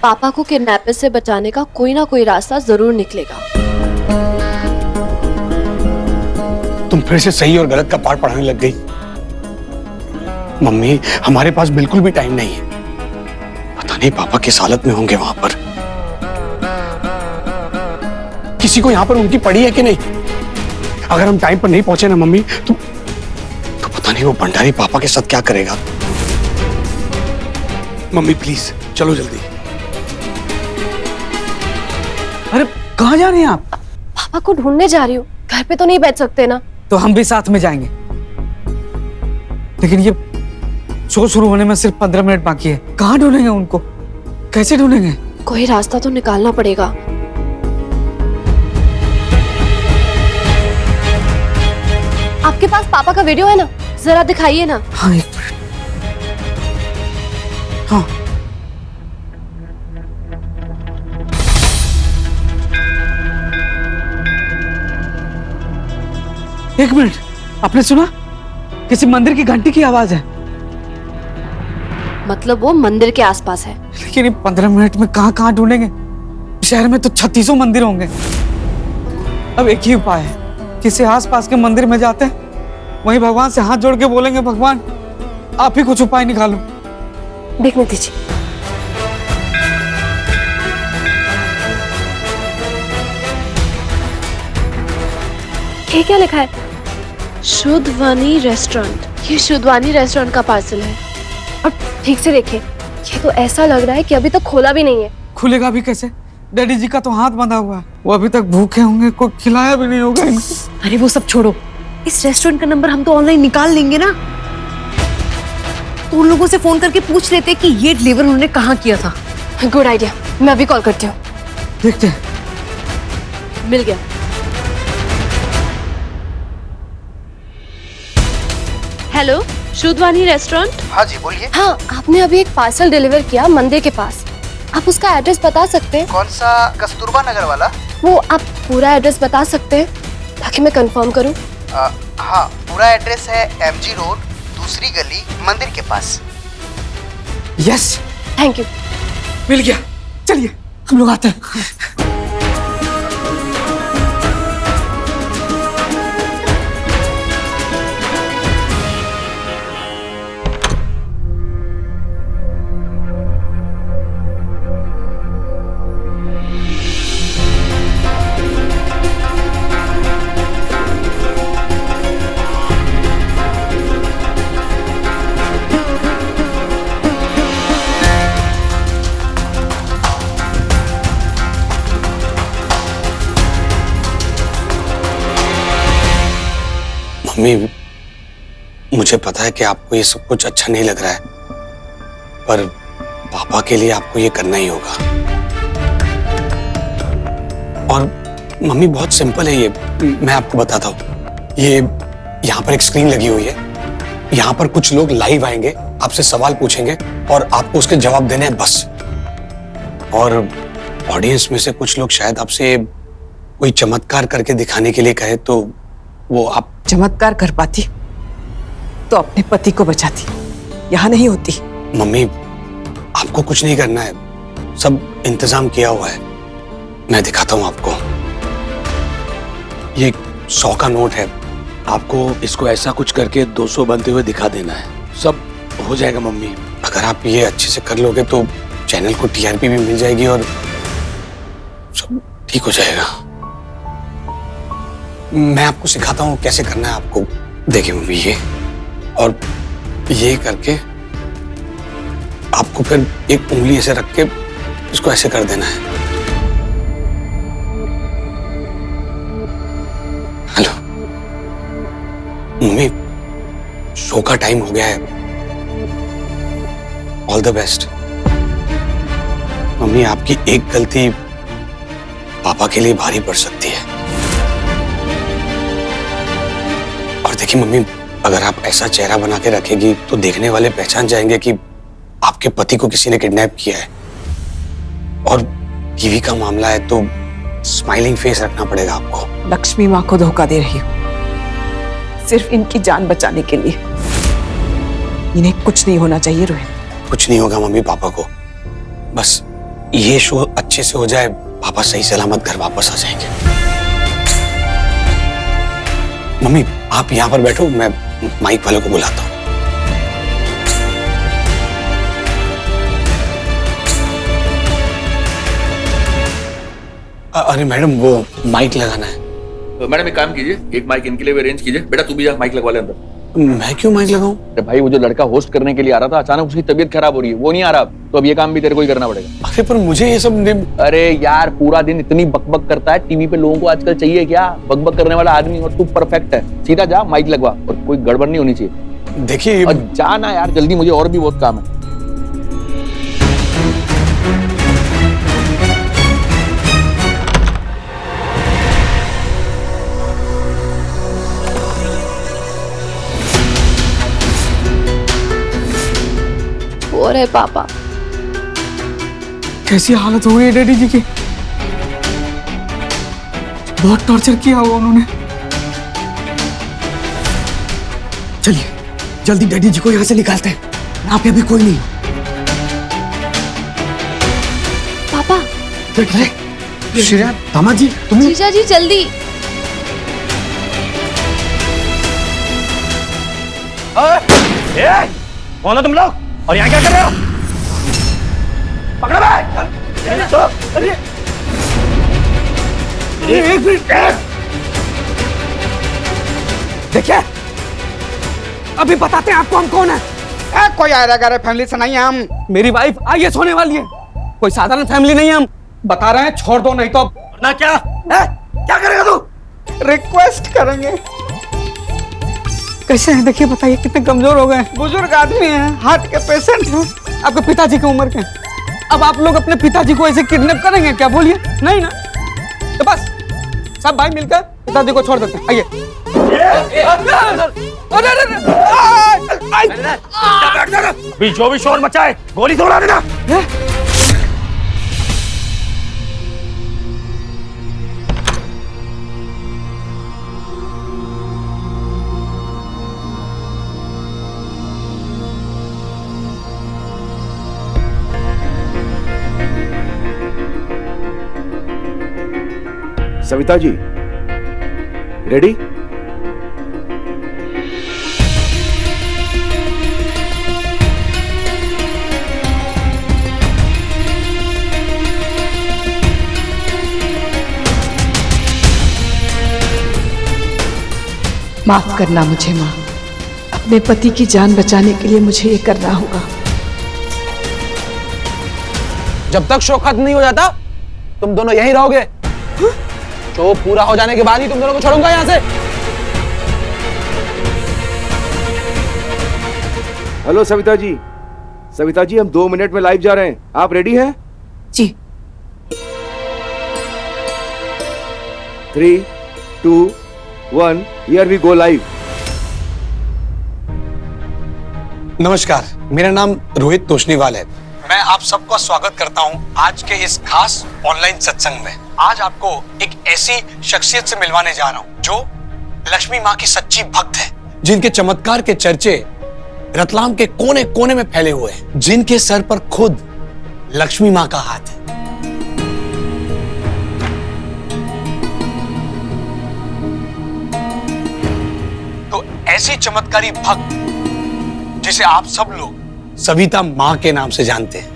पापा को किडनैपर से बचाने का कोई ना कोई रास्ता जरूर निकलेगा। तुम फिर से सही और गलत का पाठ पढ़ाने लग गई। मम्मी, हमारे पास बिल्कुल भी टाइम नहीं है। पता नहीं पापा किस हालत में होंगे वहां पर। किसी को यहाँ पर उनकी पड़ी है कि नहीं? अगर हम टाइम पर नहीं पहुंचे ना मम्मी, तो पता नहीं वो भंडारी पापा के साथ क्या करेगा। मम्मी प्लीज चलो जल्दी। अरे कहाँ जा रहे हैं आप? पापा को ढूंढने जा रही हूँ। घर पे तो नहीं बैठ सकते ना। तो हम भी साथ में जाएंगे, लेकिन ये शो शुरू होने में सिर्फ 15 मिनट बाकी है। कहाँ ढूंढेंगे उनको? कैसे ढूंढेंगे? कोई रास्ता तो निकालना पड़ेगा। आपके पास पापा का वीडियो है ना? जरा दिखाइए ना। हाँ, एक मिनट। हाँ, एक मिनट। आपने सुना? किसी मंदिर की घंटी की आवाज है। मतलब वो मंदिर के आसपास है। लेकिन ये 15 मिनट में कहाँ कहाँ ढूंढेंगे? शहर में तो 3600 मंदिर होंगे। अब एक ही उपाय है, किसी आसपास के मंदिर में जाते हैं, वहीं भगवान से हाथ जोड़ के बोलेंगे, भगवान आप ही कुछ उपाय निकालो। देखने दीजिए। ये क्या लिखा है? शुद्धवानी रेस्टोरेंट। ये शुद्धवानी रेस्टोरेंट का पार्सल है। अब ठीक से देखिए, ये तो ऐसा लग रहा है कि अभी तक खोला भी नहीं है। खुलेगा भी कैसे? डैडी जी का तो हाथ बंधा हुआ है, वो अभी तक भूखे होंगे, कोई खिलाया भी नहीं होगा इनको। अरे वो सब छोड़ो, इस रेस्टोरेंट का नंबर हम तो ऑनलाइन निकाल लेंगे ना। तो उन लोगों से फोन करके पूछ लेते कि ये डिलीवर उन्होंने कहाँ किया था। गुड आइडिया, मैं अभी कॉल करती हूँ। देखते हैं। मिल गया। Hello, Shuddhwani restaurant. हाँ जी बोलिए। हाँ, आपने अभी एक पार्सल डिलीवर किया मंदिर के पास। आप उसका एड्रेस बता सकते हैं? कौन सा? कस्तूरबा नगर वाला? वो आप पूरा एड्रेस बता सकते हैं ताकि मैं कंफर्म करूं? हाँ, पूरा एड्रेस है MG रोड, दूसरी गली, मंदिर के पास। Yes, thank you. मिल गया। चलिए हम लोग आते हैं। मम्मी, मुझे पता है कि आपको ये सब कुछ अच्छा नहीं लग रहा है, पर पापा के लिए आपको ये करना ही होगा। और मम्मी बहुत सिंपल है ये, मैं आपको बताता हूँ। ये यहाँ पर एक स्क्रीन लगी हुई है, यहाँ पर कुछ लोग लाइव आएंगे, आपसे सवाल पूछेंगे और आपको उसके जवाब देने हैं बस। और ऑडियंस में से कुछ लोग शायद आपसे कोई चमत्कार करके दिखाने के लिए कहे, तो वो आप चमत्कार कर पाती तो अपने पति को बचाती, यहाँ नहीं होती। मम्मी, आपको कुछ नहीं करना है, सब इंतजाम किया हुआ है। मैं दिखाता हूँ आपको। ये 100 का नोट है, आपको इसको ऐसा कुछ करके 200 बनते हुए दिखा देना है, सब हो जाएगा मम्मी। अगर आप ये अच्छे से कर लोगे तो चैनल को TRP भी मिल जाएगी और सब ठीक हो जाएगा। मैं आपको सिखाता हूँ कैसे करना है आपको। देखिए मम्मी, ये और ये करके आपको फिर एक उंगली ऐसे रख के इसको ऐसे कर देना है। हेलो मम्मी, शो का टाइम हो गया है। All the best. मम्मी, आपकी एक गलती पापा के लिए भारी पड़ सकती है। और देखिए मम्मी, अगर आप ऐसा चेहरा बना के रखेगी तो देखने वाले पहचान जाएंगे कि आपके पति को किसी ने किडनैप किया है। और टीवी का मामला है तो स्माइलिंग फेस रखना पड़ेगा आपको। लक्ष्मी माँ को धोखा दे रही हूँ सिर्फ इनकी जान बचाने के लिए। इन्हें कुछ नहीं होना चाहिए रोहित। कुछ नहीं होगा मम्मी, पापा को बस ये शो अच्छे से हो जाए, पापा सही सलामत घर वापस आ जाएंगे। मम्मी आप यहाँ पर बैठो, मैं माइक वालों को बुलाता हूँ। अरे मैडम वो माइक लगाना है। मैडम एक काम कीजिए, एक माइक इनके लिए भी अरेंज कीजिए। बेटा तू भी जा, माइक लगवा ले अंदर। मैं क्यों माइक लगाऊं? अरे भाई वो जो लड़का होस्ट करने के लिए आ रहा था, अचानक उसकी तबीयत खराब हो रही है, वो नहीं आ रहा, तो अब ये काम भी तेरे को ही करना पड़ेगा। अरे पर मुझे ये सब अरे यार पूरा दिन इतनी बकबक करता है, टीवी पे लोगों को आजकल चाहिए क्या? बकबक करने वाला आदमी, और तू परफेक्ट है। सीधा जा माइक लगवा, और कोई गड़बड़ नहीं होनी चाहिए। देखिए और जाना यार जल्दी, मुझे और भी बहुत काम है। और है पापा, कैसी हालत हो गई है डैडी जी की। बहुत टॉर्चर किया हुआ उन्होंने। चलिए जल्दी डैडी जी को यहाँ से निकालते हैं, यहाँ पे अभी कोई नहीं। पापा। श्रेया, दामाद जी तुम जीजा जी जल्दी। कौन हो तुम लोग और यहाँ क्या कर रहे हो? पकड़ो भाई। एक मिनट देखिए, अभी बताते हैं आपको हम कौन है। कोई आयरा गैरा फैमिली से नहीं है हम। मेरी वाइफ आईएएस होने वाली है, कोई साधारण फैमिली नहीं है हम। बता रहे हैं छोड़ दो, नहीं तो ना क्या है? क्या करेगा तू? रिक्वेस्ट करेंगे। कैसे हैं देखिए, बताइए कितने कमजोर हो गए। बुजुर्ग आदमी हैं, हार्ट के पेशेंट हैं। आपके पिताजी की उम्र के, अब आप लोग अपने पिताजी को ऐसे किडनैप करेंगे क्या? बोलिए नहीं ना, तो बस सब भाई मिलकर पिताजी को छोड़ देते हैं। आइए। अभी जो भी शोर मचाए गोली तो उड़ा देना। सविता जी रेडी? माफ करना मुझे माँ, अपने पति की जान बचाने के लिए मुझे ये करना होगा। जब तक शो खत्म नहीं हो जाता तुम दोनों यहीं रहोगे। शो पूरा हो जाने के बाद ही तुम दोनों को छोड़ूंगा यहाँ से। हेलो सविता जी, सविता जी हम 2 मिनट में लाइव जा रहे हैं, आप रेडी हैं? जी। 3, 2, 1 हियर वी गो लाइव। नमस्कार, मेरा नाम रोहित तोशनीवाल है। मैं आप सबका स्वागत करता हूं आज के इस खास ऑनलाइन सत्संग में। आज आपको एक ऐसी शख्सियत से मिलवाने जा रहा हूं जो लक्ष्मी माँ की सच्ची भक्त है, जिनके चमत्कार के चर्चे रतलाम के कोने कोने में फैले हुए हैं, जिनके सर पर खुद लक्ष्मी माँ का हाथ है। तो ऐसी चमत्कारी भक्त जिसे आप सब लोग सविता माँ के नाम से जानते हैं,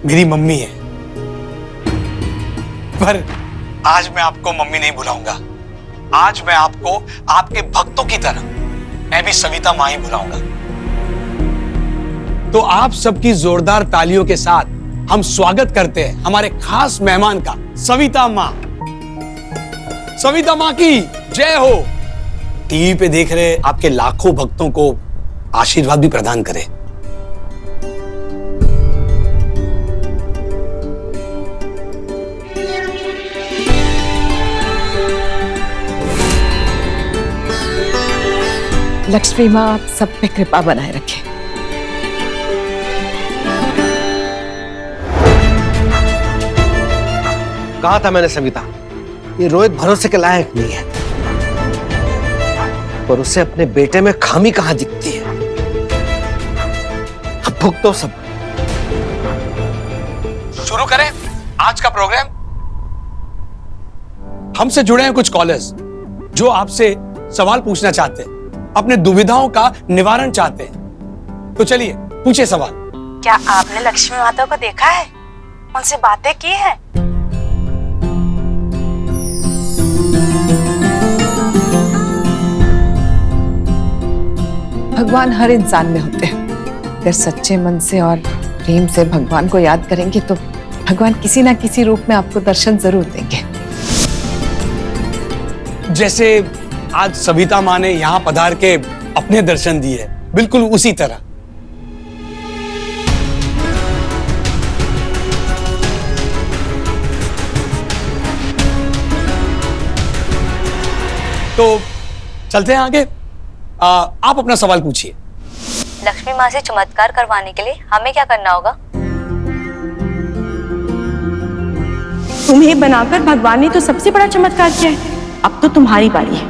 मेरी मम्मी है। पर आज मैं आपको मम्मी नहीं बुलाऊंगा, आज मैं आपको आपके भक्तों की तरह मैं भी सविता माँ ही बुलाऊंगा। तो आप सबकी जोरदार तालियों के साथ हम स्वागत करते हैं हमारे खास मेहमान का, सविता माँ। सविता माँ की जय हो। टीवी पे देख रहे आपके लाखों भक्तों को आशीर्वाद भी प्रदान करें। लक्ष्मी माँ आप सब पे कृपा बनाए रखे। कहा था मैंने सविता, ये रोहित भरोसे के लायक नहीं है, पर उसे अपने बेटे में खामी कहां दिखती है। अब भुगतो सब। का प्रोग्राम? हमसे जुड़े हैं कुछ कॉलर्स जो आपसे सवाल पूछना चाहते हैं, अपने दुविधाओं का निवारण चाहते हैं। तो चलिए पूछिए सवाल। क्या आपने लक्ष्मी माता को देखा है, उनसे बातें की है? भगवान हर इंसान में होते हैं। अगर सच्चे मन से और प्रेम से भगवान को याद करेंगे तो भगवान किसी ना किसी रूप में आपको दर्शन जरूर देंगे। जैसे आज सविता माँ ने यहां पधार के अपने दर्शन दिए, बिल्कुल उसी तरह। तो चलते हैं आगे। आप अपना सवाल पूछिए। लक्ष्मी माँ से चमत्कार करवाने के लिए हमें क्या करना होगा? तुम्हें बनाकर भगवान ने तो सबसे बड़ा चमत्कार किया है, अब तो तुम्हारी बारी है।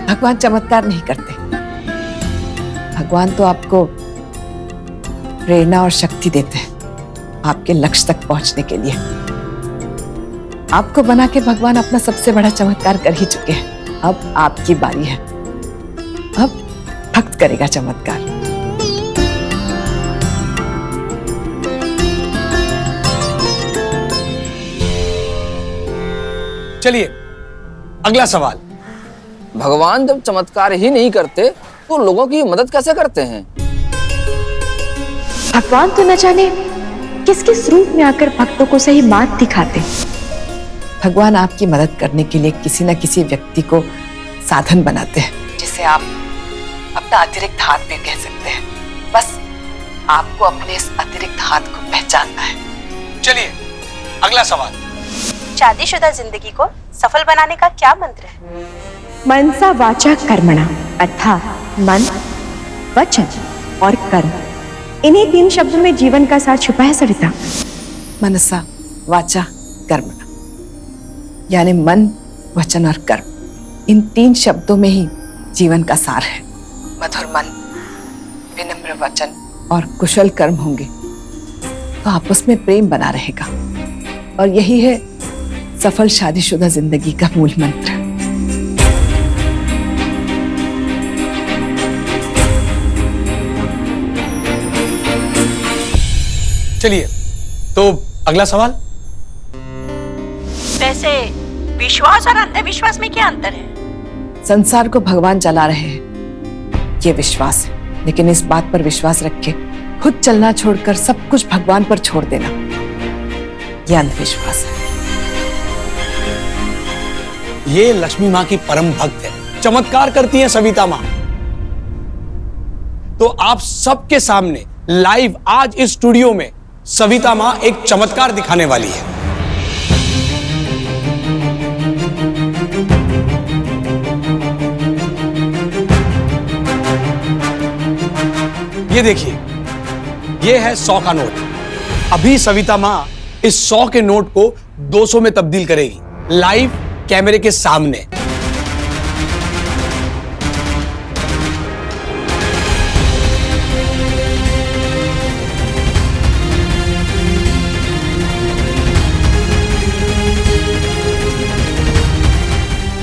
भगवान चमत्कार नहीं करते। भगवान तो आपको प्रेरणा और शक्ति देते हैं आपके लक्ष्य तक पहुंचने के लिए। आपको बना के भगवान अपना सबसे बड़ा चमत्कार कर ही चुके हैं। अब आपकी बारी है। अब भक्त करेगा चमत्कार। चलिए अगला सवाल। भगवान जब चमत्कार ही नहीं करते तो लोगों की मदद कैसे करते हैं? भगवान तो न जाने किस किस रूप में आकर भक्तों को सही मार्ग दिखाते। भगवान आपकी मदद करने के लिए किसी न किसी व्यक्ति को साधन बनाते हैं, जिसे आप अपना अतिरिक्त हाथ भी कह सकते हैं। बस आपको अपने इस अतिरिक्त हाथ को पहचानना है। चलिए अगला सवाल। शादीशुदा जिंदगी को सफल बनाने का क्या मंत्र है? मनसा वाचा कर्मणा, अर्थात मन, वचन और कर्म। इन्हीं 3 शब्दों में जीवन का सार छुपा है सविता। मनसा वाचा कर्मणा, यानी मन, वचन और कर्म। इन 3 शब्दों में ही जीवन का सार है। मधुर मन, विनम्र वचन और कुशल कर्म होंगे तो आपस में प्रेम बना रहेगा, और यही है सफल शादीशुदा जिंदगी का मूल मंत्र। चलिए तो अगला सवाल। वैसे विश्वास और अंधविश्वास में क्या अंतर है? संसार को भगवान चला रहे हैं ये विश्वास है, लेकिन इस बात पर विश्वास रख के खुद चलना छोड़कर सब कुछ भगवान पर छोड़ देना, यह अंधविश्वास है। ये लक्ष्मी माँ की परम भक्त है, चमत्कार करती है सविता माँ। तो आप सबके सामने लाइव आज इस स्टूडियो में सविता माँ एक चमत्कार दिखाने वाली है। ये देखिए, ये है 100 का नोट। अभी सविता माँ इस 100 के नोट को 200 में तब्दील करेगी, लाइव कैमरे के सामने।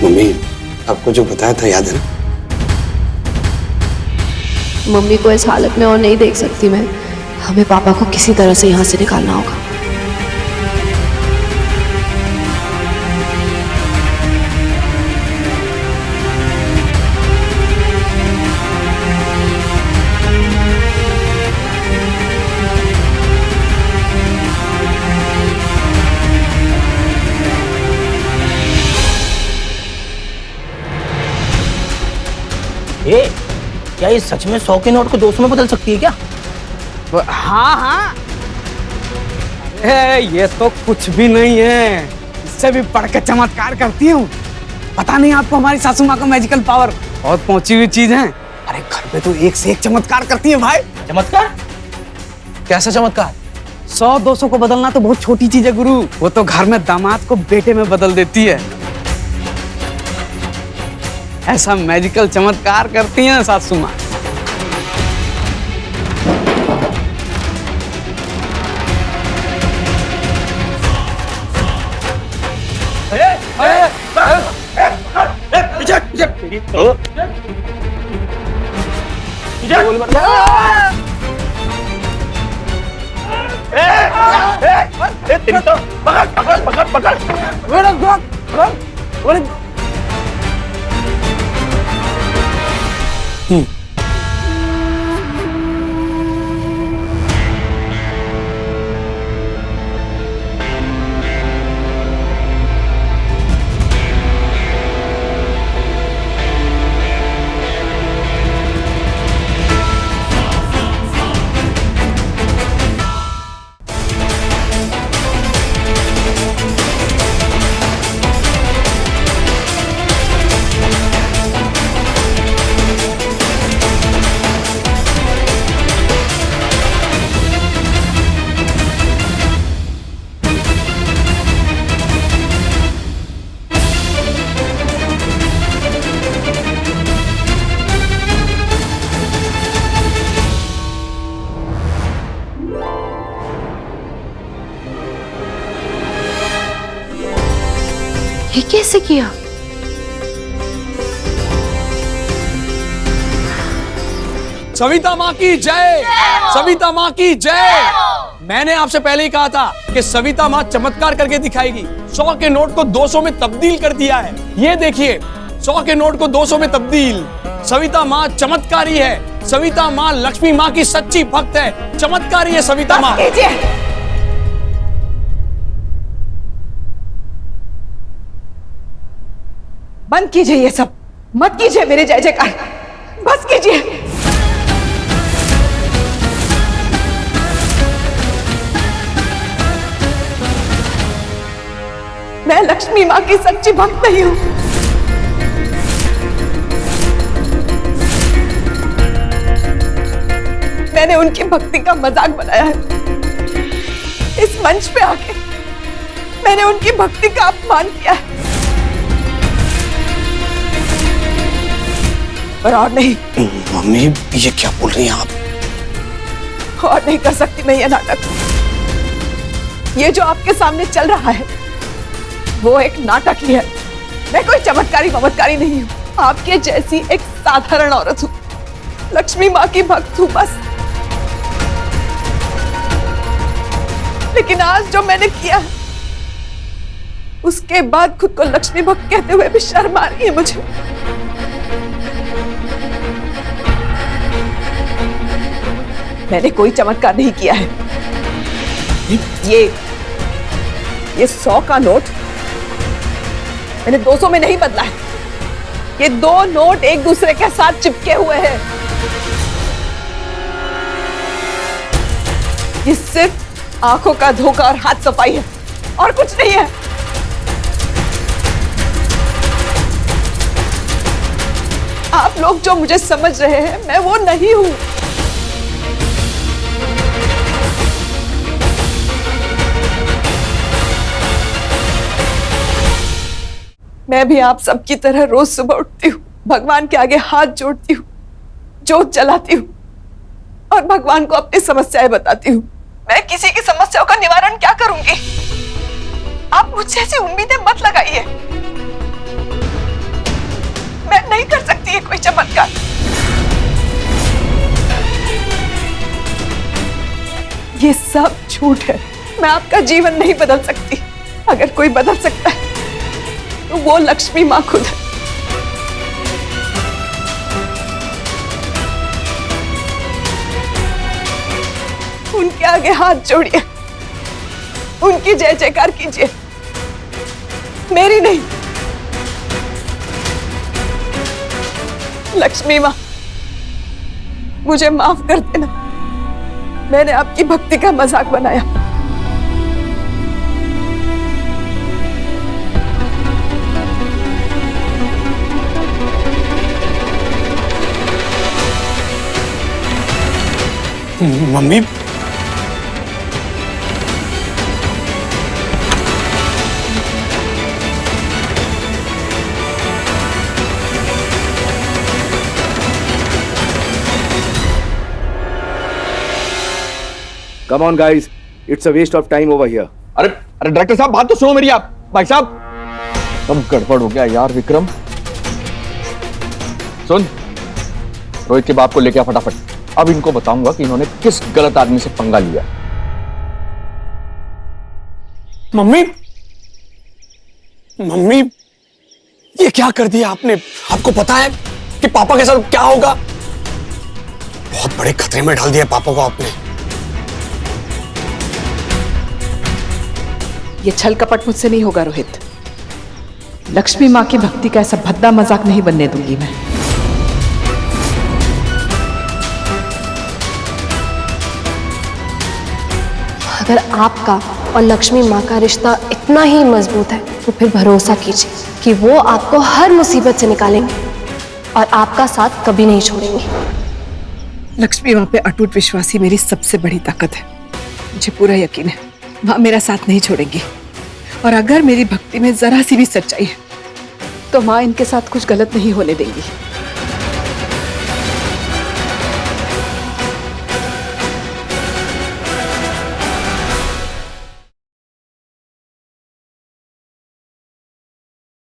मम्मी, आपको जो बताया था याद है ना? मम्मी को इस हालत में और नहीं देख सकती मैं। हमें पापा को किसी तरह से यहाँ से निकालना होगा। क्या ये सच में 100 के नोट को 200 में बदल सकती है क्या? हाँ हाँ, अरे ये तो कुछ भी नहीं है, इससे भी बढ़ के चमत्कार करती हूँ। पता नहीं आपको हमारी सासू माँ का मैजिकल पावर, बहुत पहुंची हुई चीज है। अरे घर पे तो एक से एक चमत्कार करती है भाई। चमत्कार? कैसा चमत्कार? 100-200 को बदलना तो बहुत छोटी चीज है गुरु, वो तो घर में दामाद को बेटे में बदल देती है। ऐसा मैजिकल चमत्कार करती हैं सासू माँ। जाएगी। तेरी तो पकड़ पकड़ पकड़ पकड़। ये कैसे किया? सविता माँ की जय, सविता माँ की जय। मैंने आपसे पहले ही कहा था कि सविता माँ चमत्कार करके दिखाएगी। 100 के नोट को 200 में तब्दील कर दिया है। ये देखिए, 100 के नोट को 200 में तब्दील। सविता माँ चमत्कारी है। सविता माँ लक्ष्मी माँ की सच्ची भक्त है। चमत्कारी है सविता माँ। बंद कीजिए ये सब, मत कीजिए मेरे जय जयकार, बस कीजिए। मैं लक्ष्मी माँ की सच्ची भक्त नहीं हूं। मैंने उनकी भक्ति का मजाक बनाया है। इस मंच पे आके मैंने उनकी भक्ति का अपमान किया है। और नहीं। मम्मी ये क्या बोल रही हैं आप? और नहीं कर सकती मैं ये नाटक। ये जो आपके सामने चल रहा है वो एक नाटक ही है। मैं कोई चमत्कारी ममत्कारी नहीं हूँ। आपके जैसी एक साधारण औरत हूँ, लक्ष्मी माँ की भक्त हूँ बस। लेकिन आज जो मैंने किया है उसके बाद खुद को लक्ष्मी भक्त कहते हुए भी शर्म आ रही है मुझे। मैंने कोई चमत्कार नहीं किया है। ये 100 का नोट मैंने 200 में नहीं बदला है। ये 2 नोट एक दूसरे के साथ चिपके हुए हैं। ये सिर्फ आंखों का धोखा और हाथ सफाई है और कुछ नहीं है। आप लोग जो मुझे समझ रहे हैं मैं वो नहीं हूं। मैं भी आप सबकी तरह रोज सुबह उठती हूँ, भगवान के आगे हाथ जोड़ती हूँ, जोत जलाती हूँ और भगवान को अपनी समस्याएं बताती हूँ। मैं किसी की समस्याओं का निवारण क्या करूंगी? आप मुझसे ऐसी उम्मीदें मत लगाइए। मैं नहीं कर सकती है कोई चमत्कार। ये सब झूठ है। मैं आपका जीवन नहीं बदल सकती। अगर कोई बदल सकता है तो वो लक्ष्मी माँ खुद है। उनके आगे हाथ जोड़िए, उनकी जय जयकार कीजिए, मेरी नहीं। लक्ष्मी माँ मुझे माफ कर देना, मैंने आपकी भक्ति का मजाक बनाया। Mummy Come on guys, it's a waste of time over here. अरे डायरेक्टर साहब बात तो सुनो मेरी। आप भाई साहब, सब गड़बड़ हो गया यार। विक्रम सुन, रोहित के बाप को लेके आ फटाफट। अब इनको बताऊंगा कि इन्होंने किस गलत आदमी से पंगा लिया। मम्मी, मम्मी, ये क्या कर दिया आपने? आपको पता है कि पापा के साथ क्या होगा? बहुत बड़े खतरे में डाल दिया पापा को आपने। ये छल कपट मुझसे नहीं होगा रोहित। लक्ष्मी माँ की भक्ति का ऐसा भद्दा मजाक नहीं बनने दूंगी मैं। अगर आपका और लक्ष्मी माँ का रिश्ता इतना ही मजबूत है तो फिर भरोसा कीजिए कि वो आपको हर मुसीबत से निकालेंगे और आपका साथ कभी नहीं छोड़ेंगे। लक्ष्मी माँ पे अटूट विश्वास ही मेरी सबसे बड़ी ताकत है। मुझे पूरा यकीन है माँ मेरा साथ नहीं छोड़ेंगी, और अगर मेरी भक्ति में जरा सी भी सच्चाई है तो माँ इनके साथ कुछ गलत नहीं होने देंगी।